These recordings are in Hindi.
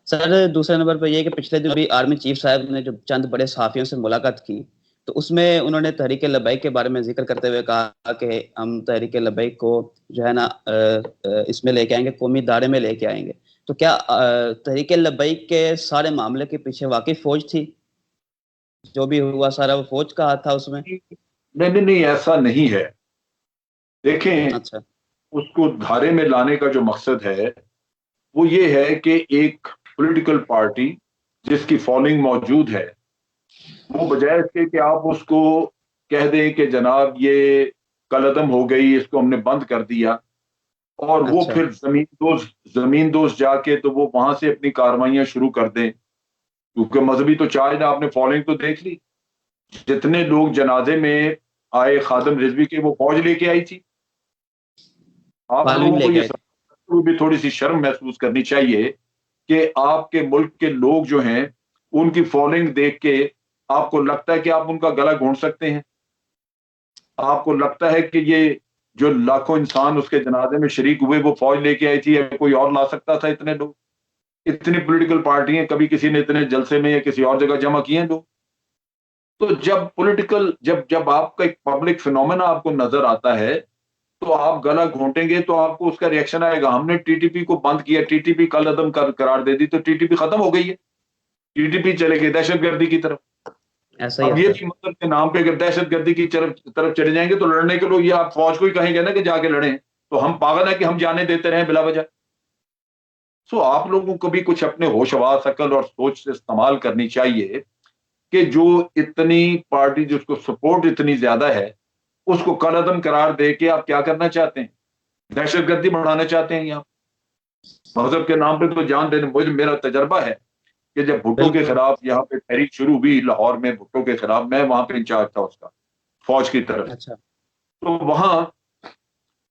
सर दूसरे नंबर पर यह कि पिछले दिन भी आर्मी चीफ साहब ने जो चंद बड़े सहाफियों से मुलाकात की, तो उसमें उन्होंने तहरीक लब्बैक के बारे में जिक्र करते हुए कहा कि हम तहरीक लब्बैक को जो है ना इसमें लेके आएंगे, कौमी दायरे में लेके आएंगे। तो क्या तहरीक लब्बैक के सारे मामले के पीछे वाकई फौज थी? जो भी हुआ सारा वो फौज का हाथ था उसमें? नहीं नहीं नहीं, ऐसा नहीं है। देखें, अच्छा। उसको धारे में लाने का जो मकसद है वो ये है कि एक पॉलिटिकल पार्टी जिसकी फॉलोइंग मौजूद है, वो बजाय इसके कि आप उसको कह दें कि जनाब ये कलअदम हो गई, इसको हमने बंद कर दिया, और वो अच्छा। फिर जमीन दोस्त जाके तो वो वहां से अपनी कार्रवाइयां शुरू कर दें। क्योंकि मजहबी तो चार्ज ना, आपने फॉलोइंग तो देख ली। जितने लोग जनाजे में आए खादम रिजवी के, वो फौज लेके आई थी। आप फॉलोइंग लोगों को लेके ये आए थे। भी थोड़ी सी शर्म महसूस करनी चाहिए कि आपके मुल्क के लोग जो हैं, उनकी फॉलोइंग देख के आपको लगता है कि आप उनका गला घोंट सकते हैं? आपको लगता है कि ये जो लाखों इंसान उसके जनाजे में शरीक हुए वो फौज लेके आई थी, या कोई और ला सकता था? इतने लोग, इतनी पॉलिटिकल पार्टियां कभी किसी ने इतने जलसे में या किसी और जगह जमा किए हैं लोग? तो जब जब आपका एक पब्लिक फिनोमेना आपको नजर आता है, तो आप गला घोंटेंगे तो आपको उसका रिएक्शन आएगा। हमने टीटीपी को बंद किया, टीटीपी कल अदम करार दे दी, तो टीटीपी खत्म हो गई है, टीटीपी चले गई दहशतगर्दी की तरफ। ऐसा ही है अब ये सर। भी मतलब के नाम पे अगर दहशतगर्दी की तरफ तरफ चले जाएंगे, तो लड़ने के लोग ये आप फौज को ही कहेंगे ना कि जाके लड़े, तो हम पागल है कि हम जाने देते रहे बिला वजह? सो आप लोगों को भी कुछ अपने होश हवास, अकल और सोच से इस्तेमाल करनी चाहिए कि जो इतनी पार्टी जिसको सपोर्ट इतनी ज्यादा है, उसको कलअदम करार दे के आप क्या करना चाहते हैं? दहशतगर्दी बढ़ाना चाहते हैं? यहाँ मजहब के नाम पे तो जान देने, मुझे मेरा तजर्बा है कि जब भुट्टो के बिल्कुल। खिलाफ यहाँ पे तहरीक शुरू हुई लाहौर में, भुट्टो के खिलाफ, मैं वहां पे इंचार्ज था उसका, फौज की तरफ से। अच्छा। तो वहां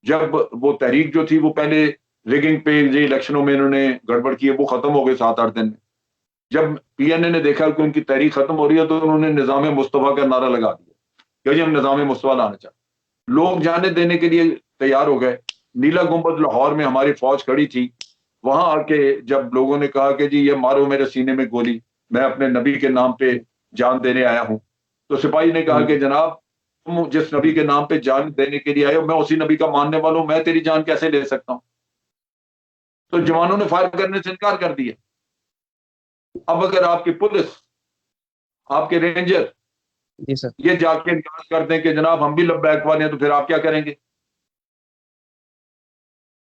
जब वो तहरीक जो थी, वो पहले रिगिंग पे, जो इलेक्शनों में इन्होंने गड़बड़ की है, वो खत्म हो गई 7-8 दिन में। जब पीएनए ने देखा कि उनकी तहरीक खत्म हो रही है, तो उन्होंने निजाम मुस्तफा का नारा लगा दिया कि जी हम निजाम मुस्तफा लाना चाहते हैं। लोग जाने देने के लिए तैयार हो गए। नीला गुंबद लाहौर में हमारी फौज खड़ी थी। वहां आके जब लोगों ने कहा कि जी ये मारो मेरे सीने में गोली, मैं अपने नबी के नाम पे जान देने आया हूं, तो सिपाही ने कहा कि हम्म। जनाब, तुम जिस नबी के नाम पे जान देने के लिए आए हो, मैं उसी नबी का मानने वाला हूं, मैं तेरी जान कैसे ले सकता हूं? तो जवानों ने फायर करने से इनकार कर दिया। अब अगर आपकी पुलिस, आपके रेंजर जी सर। ये जाके इनकार कर दें कि जनाब हम भी लब्बैक वाले हैं, तो फिर आप क्या करेंगे?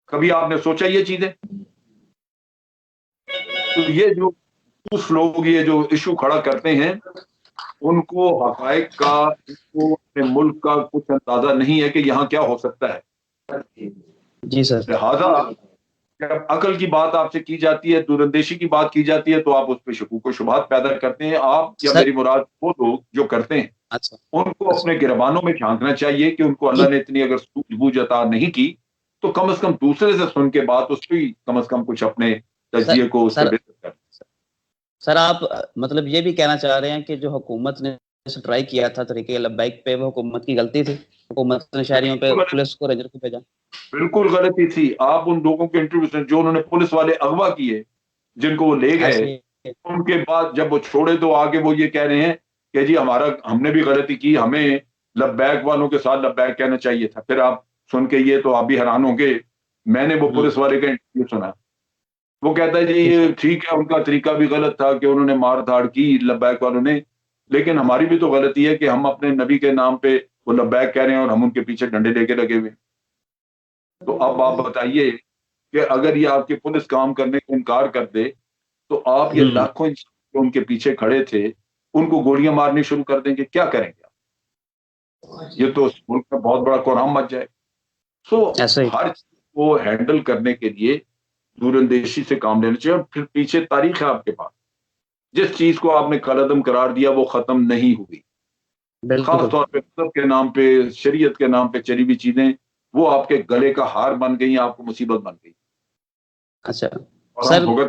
कभी आपने सोचा ये चीजें? तो ये जो कुछ लोग ये जो इशू खड़ा करते हैं, उनको हकायक का, उनको अपने मुल्क का कुछ अंदाजा नहीं है कि यहाँ क्या हो सकता है। जी सर। लिहाजा जब अकल की बात आपसे की जाती है, दूरंदेशी की बात की जाती है, तो आप उस पर शकूक व शुबहात पैदा करते हैं। आप या सर। मेरी मुराद वो लोग जो करते हैं, अच्छा। उनको अच्छा। अपने गिरबानों में झांकना चाहिए कि उनको अल्लाह ने इतनी अगर सूझबूझ अता नहीं की, तो कम से कम दूसरे से सुन के बात उस पर कम से कम कुछ अपने सर। तजिए को उस पर सर। बेहतर कर। सर आप मतलब ये भी कहना चाह रहे हैं कि जो हुकूमत ने ट्राई किया था तरीके लब्बैक पे, वो हुकूमत की गलती थी? हुकूमत ने शहरियों पे बिल्कुल गलत, पुलिस को, रेंजर को भेजा? बिल्कुल गलती थी। आप उन लोगों के इंटरव्यू जो उन्होंने पुलिस वाले अगवा किए, जिनको वो ले गए, ऐसे ही। उनके बाद जब वो छोड़े, तो आगे वो ये कह रहे हैं कि जी हमारा, हमने भी गलती की, हमें लब्बैक वालों के साथ लब्बैक कहना चाहिए था। फिर आप सुन के ये तो आप भी हैरान होंगे, मैंने वो हम्म। पुलिस वाले का इंटरव्यू सुना। वो कहता है जी जी सर। ये ठीक है, उनका तरीका भी गलत था कि उन्होंने मार धाड़ की लब्बैक वालों ने, लेकिन हमारी भी तो गलती है कि हम अपने नबी के नाम पे वो लब्बैक कह रहे हैं और हम उनके पीछे डंडे लेके लगे हुए हैं। तो अब आप बताइए कि अगर ये आपकी पुलिस काम करने को इनकार कर दे, तो आप ये हम्म। लाखों इंसान जो उनके पीछे खड़े थे, उनको गोलियां मारनी शुरू कर देंगे, क्या करेंगे आप? ये तो उस मुल्क में बहुत बड़ा कोहराम मच जाए। सो ऐसे ही। हर चीज को हैंडल करने के लिए दूरंदेशी से काम लेना चाहिए, और फिर पीछे तारीख है आपके पास। जिस चीज को आपने कलअदम करार दिया, वो खत्म नहीं हुई। खास बिल्कुल। तौर पे मज़हब के नाम पे, शरीयत के नाम पे चली हुई चीजें, वो आपके गले का हार बन गई, आपको मुसीबत बन गई, अच्छा। और हम सर भुगत